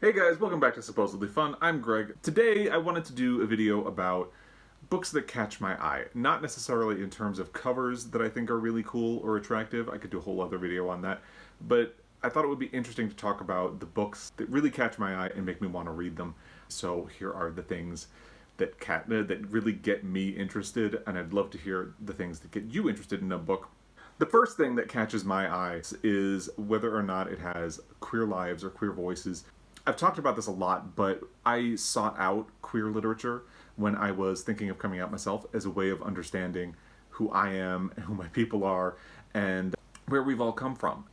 Hey guys, welcome back to Supposedly Fun. I'm Greg. Today I wanted to do a video about books that catch my eye. Not necessarily in terms of covers that I think are really cool or attractive. I could do a whole other video on that. But I thought it would be interesting to talk about the books that really catch my eye and make me want to read them. So here are the things that really get me interested, and I'd love to hear the things that get you interested in a book. The first thing that catches my eye is whether or not it has queer lives or queer voices. I've talked about this a lot, but I sought out queer literature when I was thinking of coming out myself as a way of understanding who I am and who my people are and where we've all come from.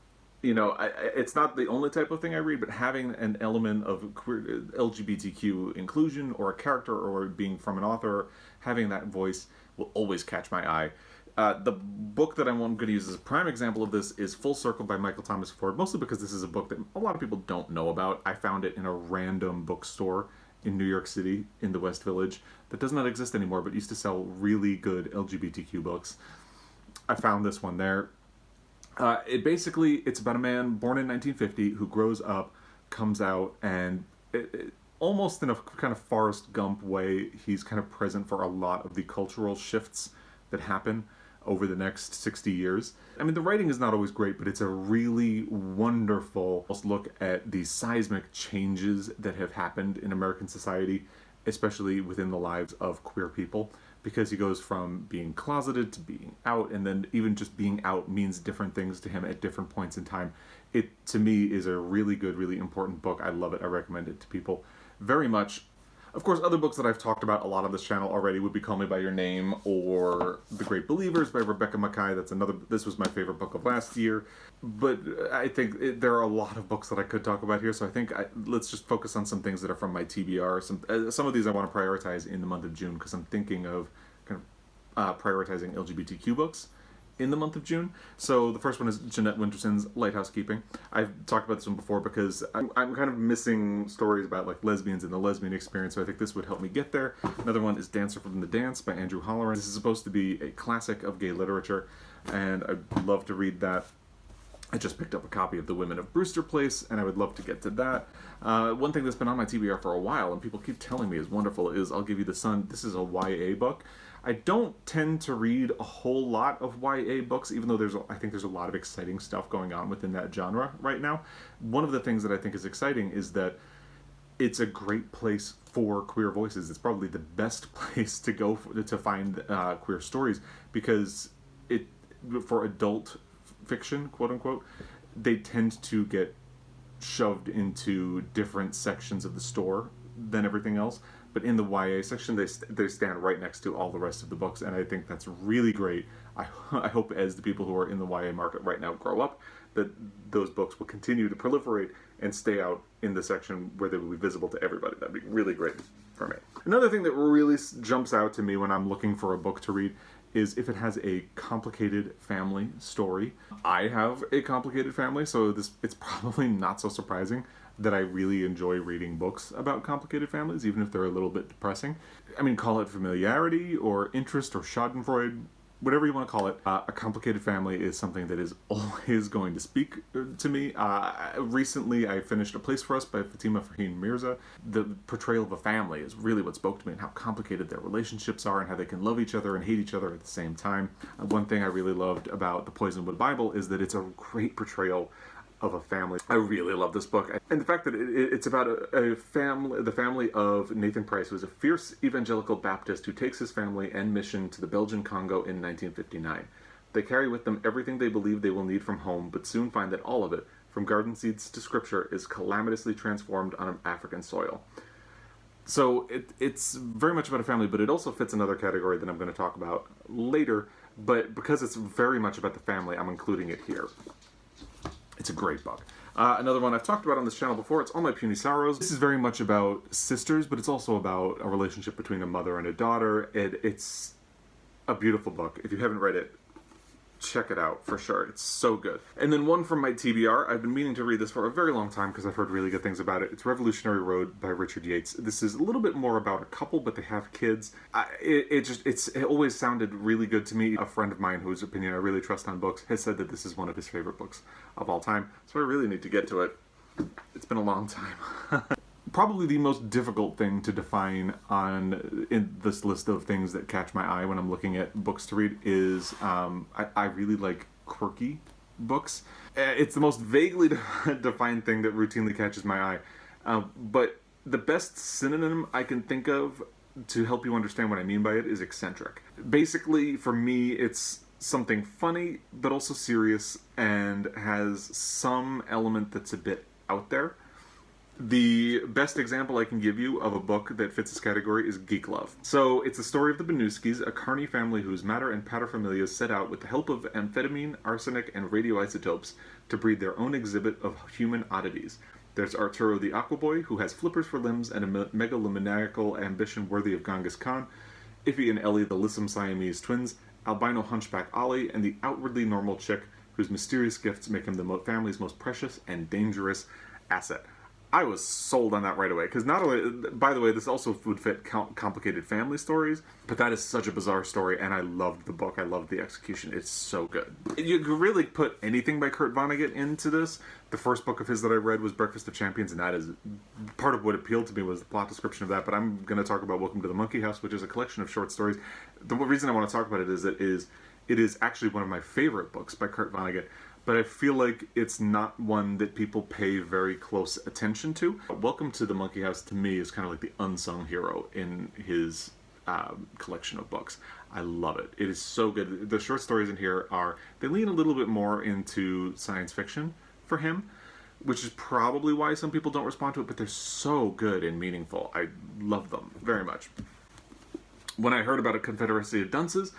You know, it's not the only type of thing I read, but having an element of queer LGBTQ inclusion or a character or being from an author, having that voice will always catch my eye. The book that I'm going to use as a prime example of this is Full Circle by Michael Thomas Ford, mostly because this is a book that a lot of people don't know about. I found it in a random bookstore in New York City in the West Village that does not exist anymore, but used to sell really good LGBTQ books. I found this one there. It's about a man born in 1950 who grows up, comes out, and almost in a kind of Forrest Gump way, he's kind of present for a lot of the cultural shifts that happen over the next 60 years. I mean, the writing is not always great, but it's a really wonderful look at the seismic changes that have happened in American society, especially within the lives of queer people, because he goes from being closeted to being out, and then even just being out means different things to him at different points in time. It, to me, is a really good, really important book. I love it. I recommend it to people very much. Of course, other books that I've talked about a lot on this channel already would be Call Me By Your Name or The Great Believers by Rebecca Mackay. This was my favorite book of last year. But I think there are a lot of books that I could talk about here, so I think let's just focus on some things that are from my TBR. Some of these I want to prioritize in the month of June because I'm thinking of kind of prioritizing LGBTQ books in the month of June. So the first one is Jeanette Winterson's Lighthouse Keeping. I've talked about this one before because I'm kind of missing stories about like lesbians and the lesbian experience, so I think this would help me get there. Another one is Dancer from the Dance by Andrew Holleran. This is supposed to be a classic of gay literature, and I'd love to read that. I just picked up a copy of The Women of Brewster Place, and I would love to get to that. One thing that's been on my TBR for a while, and people keep telling me is wonderful, is I'll Give You the Sun. This is a YA book. I don't tend to read a whole lot of YA books, even though I think there's a lot of exciting stuff going on within that genre right now. One of the things that I think is exciting is that it's a great place for queer voices. It's probably the best place to go to find queer stories, because for adult fiction, quote unquote, they tend to get shoved into different sections of the store than everything else. But in the YA section, they stand right next to all the rest of the books, and I think that's really great. I hope as the people who are in the YA market right now grow up, that those books will continue to proliferate and stay out in the section where they will be visible to everybody. That'd be really great for me. Another thing that really jumps out to me when I'm looking for a book to read is if it has a complicated family story. I have a complicated family, so it's probably not so surprising that I really enjoy reading books about complicated families, even if they're a little bit depressing. I mean, call it familiarity or interest or schadenfreude, whatever you want to call it. A complicated family is something that is always going to speak to me. Recently, I finished A Place for Us by Fatima Farheen Mirza. The portrayal of a family is really what spoke to me, and how complicated their relationships are and how they can love each other and hate each other at the same time. One thing I really loved about The Poisonwood Bible is that it's a great portrayal of a family. I really love this book. And the fact that it's about a family, the family of Nathan Price, who is a fierce evangelical Baptist who takes his family and mission to the Belgian Congo in 1959. They carry with them everything they believe they will need from home, but soon find that all of it, from garden seeds to scripture, is calamitously transformed on African soil. So it's very much about a family, but it also fits another category that I'm going to talk about later. But because it's very much about the family, I'm including it here. It's a great book. Another one I've talked about on this channel before, it's All My Puny Sorrows. This is very much about sisters, but it's also about a relationship between a mother and a daughter. It's a beautiful book. If you haven't read it, check it out for sure. It's so good. And then one from my TBR. I've been meaning to read this for a very long time because I've heard really good things about it. It's Revolutionary Road by Richard Yates. This is a little bit more about a couple, but they have kids. It always sounded really good to me. A friend of mine whose opinion I really trust on books has said that this is one of his favorite books of all time. So I really need to get to it. It's been a long time. Probably the most difficult thing to define in this list of things that catch my eye when I'm looking at books to read is I really like quirky books. It's the most vaguely defined thing that routinely catches my eye. But the best synonym I can think of to help you understand what I mean by it is eccentric. Basically, for me, it's something funny, but also serious, and has some element that's a bit out there. The best example I can give you of a book that fits this category is Geek Love. So it's the story of the Benuskis, a carny family whose mater and paterfamilias set out with the help of amphetamine, arsenic, and radioisotopes to breed their own exhibit of human oddities. There's Arturo the Aquaboy, who has flippers for limbs and a megalomaniacal ambition worthy of Genghis Khan, Iffy and Ellie, the lissom Siamese twins, albino hunchback Ollie, and the outwardly normal chick, whose mysterious gifts make him the family's most precious and dangerous asset. I was sold on that right away, because not only, by the way, this also would fit complicated family stories, but that is such a bizarre story, and I loved the book. I loved the execution. It's so good. You could really put anything by Kurt Vonnegut into this. The first book of his that I read was Breakfast of Champions, and that is part of what appealed to me was the plot description of that, but I'm going to talk about Welcome to the Monkey House, which is a collection of short stories. The reason I want to talk about it is that it is actually one of my favorite books by Kurt Vonnegut, but I feel like it's not one that people pay very close attention to. Welcome to the Monkey House, to me, is kind of like the unsung hero in his collection of books. I love it. It is so good. The short stories in here they lean a little bit more into science fiction for him, which is probably why some people don't respond to it, but they're so good and meaningful. I love them very much. When I heard about A Confederacy of Dunces,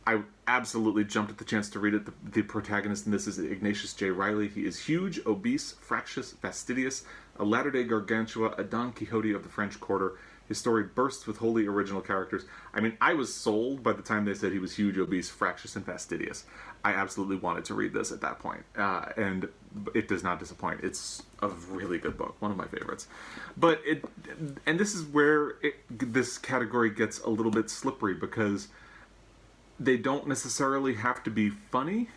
I absolutely jumped at the chance to read it. The protagonist in this is Ignatius J. Riley. He is huge, obese, fractious, fastidious, a latter-day gargantua, a Don Quixote of the French Quarter. His story bursts with wholly original characters. I mean, I was sold by the time they said he was huge, obese, fractious, and fastidious. I absolutely wanted to read this at that point, and it does not disappoint. It's a really good book, one of my favorites. But this is where this category gets a little bit slippery, because they don't necessarily have to be funny.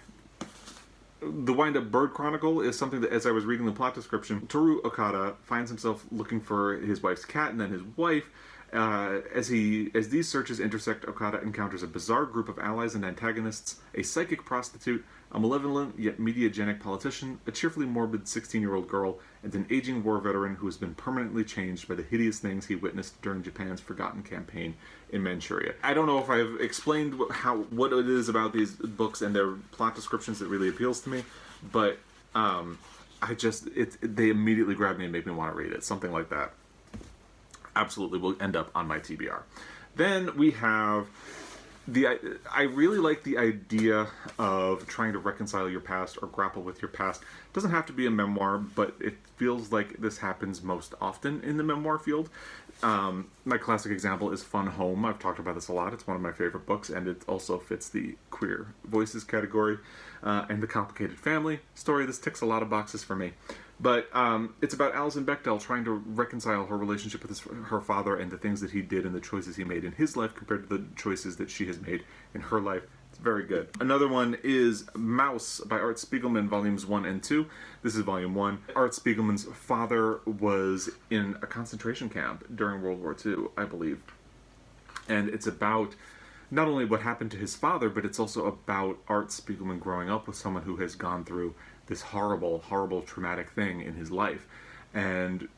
The Windup Bird Chronicle is something that, as I was reading the plot description, Toru Okada finds himself looking for his wife's cat and then his wife. As these searches intersect, Okada encounters a bizarre group of allies and antagonists, a psychic prostitute, a malevolent yet mediagenic politician, a cheerfully morbid 16-year-old girl, and an aging war veteran who has been permanently changed by the hideous things he witnessed during Japan's forgotten campaign in Manchuria. I don't know if I've explained what it is about these books and their plot descriptions that really appeals to me, but they immediately grab me and make me want to read it. Something like that absolutely will end up on my TBR. Then we have I really like the idea of trying to reconcile your past or grapple with your past. It doesn't have to be a memoir, but it feels like this happens most often in the memoir field. My classic example is Fun Home. I've talked about this a lot. It's one of my favorite books, and it also fits the queer voices category. And The Complicated Family story. This ticks a lot of boxes for me. But it's about Alison Bechdel trying to reconcile her relationship with her father and the things that he did and the choices he made in his life compared to the choices that she has made in her life. It's very good. Another one is Mouse by Art Spiegelman, Volumes 1 and 2. This is Volume 1. Art Spiegelman's father was in a concentration camp during World War II, I believe. And it's about not only what happened to his father, but it's also about Art Spiegelman growing up with someone who has gone through this horrible, horrible, traumatic thing in his life. And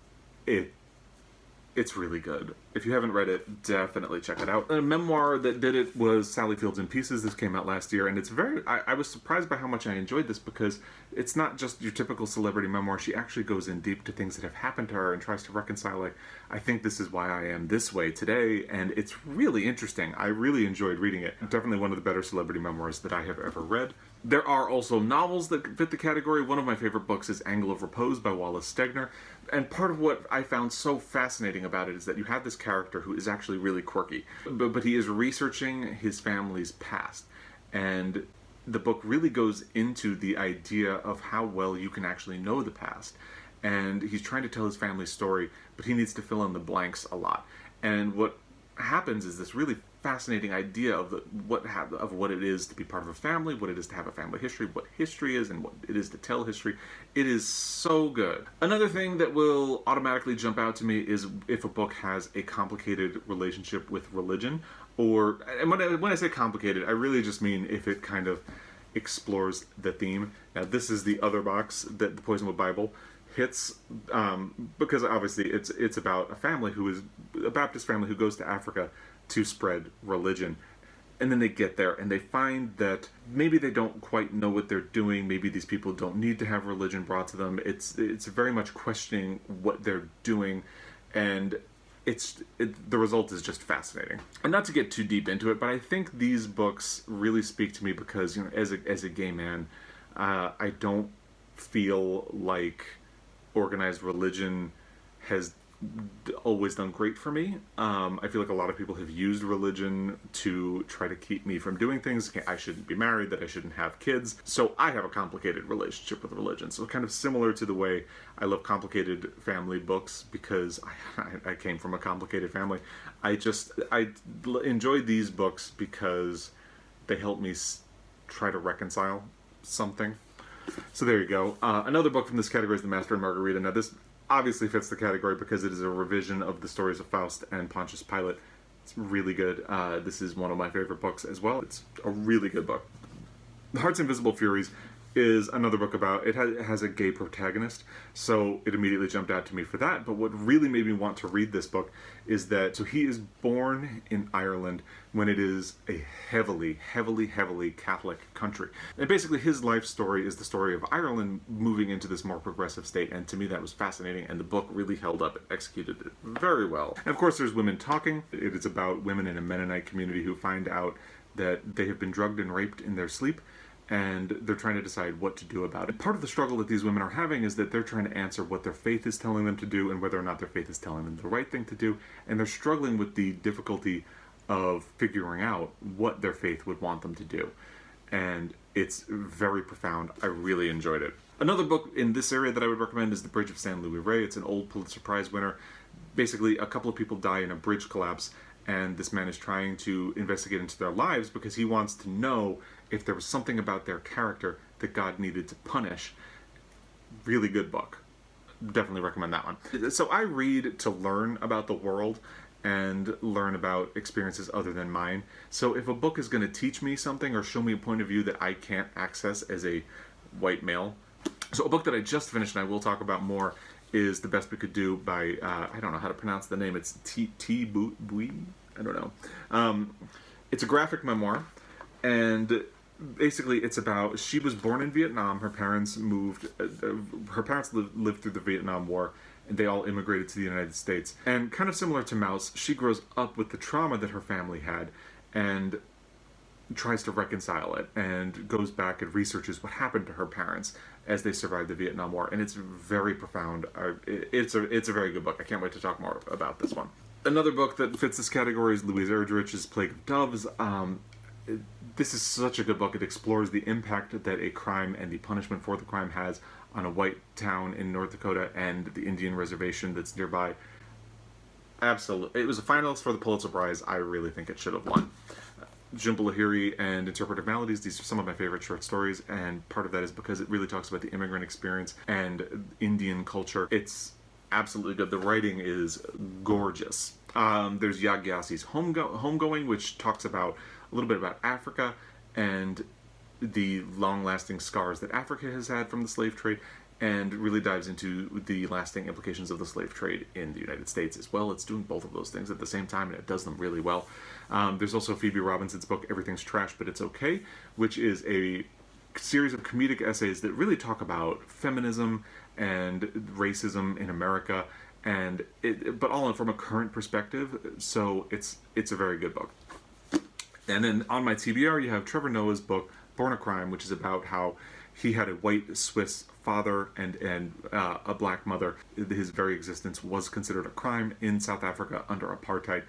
it's really good. If you haven't read it, definitely check it out. A memoir that did it was Sally Fields in Pieces. This came out last year, and it's I was surprised by how much I enjoyed this, because it's not just your typical celebrity memoir. She actually goes in deep to things that have happened to her and tries to reconcile, like, I think this is why I am this way today, and it's really interesting. I really enjoyed reading it. Definitely one of the better celebrity memoirs that I have ever read. There are also novels that fit the category. One of my favorite books is Angle of Repose by Wallace Stegner. And part of what I found so fascinating about it is that you have this character who is actually really quirky, but he is researching his family's past. And the book really goes into the idea of how well you can actually know the past. And he's trying to tell his family's story, but he needs to fill in the blanks a lot. And what happens is this really fascinating idea of what it is to be part of a family, what it is to have a family history, what history is, and what it is to tell history. It is so good. Another thing that will automatically jump out to me is if a book has a complicated relationship with religion, and when I say complicated, I really just mean if it kind of explores the theme. Now, this is the other box that the Poisonwood Bible hits, because obviously it's about a Baptist family who goes to Africa to spread religion. And then they get there and they find that maybe they don't quite know what they're doing. Maybe these people don't need to have religion brought to them. It's very much questioning what they're doing, and the result is just fascinating. And not to get too deep into it, but I think these books really speak to me because, as a gay man, I don't feel like organized religion has always done great for me. I feel like a lot of people have used religion to try to keep me from doing things. I shouldn't be married, that I shouldn't have kids. So I have a complicated relationship with religion. So kind of similar to the way I love complicated family books because I came from a complicated family. I enjoy these books because they help me try to reconcile something. So there you go. Another book from this category is The Master and Margarita. Now this obviously fits the category because it is a revision of the stories of Faust and Pontius Pilate. It's really good. This is one of my favorite books as well. It's a really good book. The Heart's Invisible Furies is another book about, it has a gay protagonist, so it immediately jumped out to me for that. But what really made me want to read this book is that, so he is born in Ireland when it is a heavily, heavily, heavily Catholic country. And basically his life story is the story of Ireland moving into this more progressive state, and to me that was fascinating, and the book really held up and executed it very well. And of course there's women talking. It is about women in a Mennonite community who find out that they have been drugged and raped in their sleep, and they're trying to decide what to do about it. Part of the struggle that these women are having is that they're trying to answer what their faith is telling them to do and whether or not their faith is telling them the right thing to do, and they're struggling with the difficulty of figuring out what their faith would want them to do. And it's very profound. I really enjoyed it. Another book in this area that I would recommend is The Bridge of San Luis Rey. It's an old Pulitzer Prize winner. Basically, a couple of people die in a bridge collapse, and this man is trying to investigate into their lives because he wants to know if there was something about their character that God needed to punish. Really good book. Definitely recommend that one. So I read to learn about the world and learn about experiences other than mine. So if a book is going to teach me something or show me a point of view that I can't access as a white male. So a book that I just finished, and I will talk about more, is The Best We Could Do by, I don't know how to pronounce the name, it's T. Bui? I don't know. It's a graphic memoir, and basically it's about, she was born in Vietnam, her parents lived through the Vietnam War, and they all immigrated to the United States. And kind of similar to Mouse, she grows up with the trauma that her family had, and tries to reconcile it, and goes back and researches what happened to her parents as they survived the Vietnam War, and it's very profound. It's a very good book. I can't wait to talk more about this one. Another book that fits this category is Louise Erdrich's Plague of Doves. This is such a good book. It explores the impact that a crime and the punishment for the crime has on a white town in North Dakota and the Indian reservation that's nearby. Absolutely. It was a finalist for the Pulitzer Prize. I really think it should have won. Jhumpa Lahiri and Interpretive Maladies, these are some of my favorite short stories, and part of that is because it really talks about the immigrant experience and Indian culture. It's absolutely good. The writing is gorgeous. There's Yaa Gyasi's Homegoing, which talks about a little bit about Africa and the long-lasting scars that Africa has had from the slave trade, and really dives into the lasting implications of the slave trade in the United States as well. It's doing both of those things at the same time, and it does them really well. There's also Phoebe Robinson's book, Everything's Trash, But It's Okay, which is a series of comedic essays that really talk about feminism and racism in America, and but all from a current perspective, so it's a very good book. And then on my TBR, you have Trevor Noah's book, Born a Crime, which is about how he had a white Swiss father and a black mother. His very existence was considered a crime in South Africa under apartheid.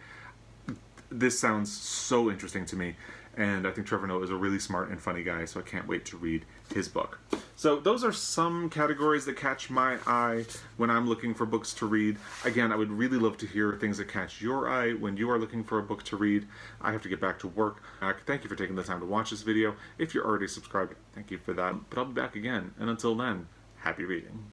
This sounds so interesting to me, and I think Trevor Noah is a really smart and funny guy, so I can't wait to read his book. So those are some categories that catch my eye when I'm looking for books to read. Again, I would really love to hear things that catch your eye when you are looking for a book to read. I have to get back to work. Thank you for taking the time to watch this video. If you're already subscribed, thank you for that. But I'll be back again, and until then, happy reading.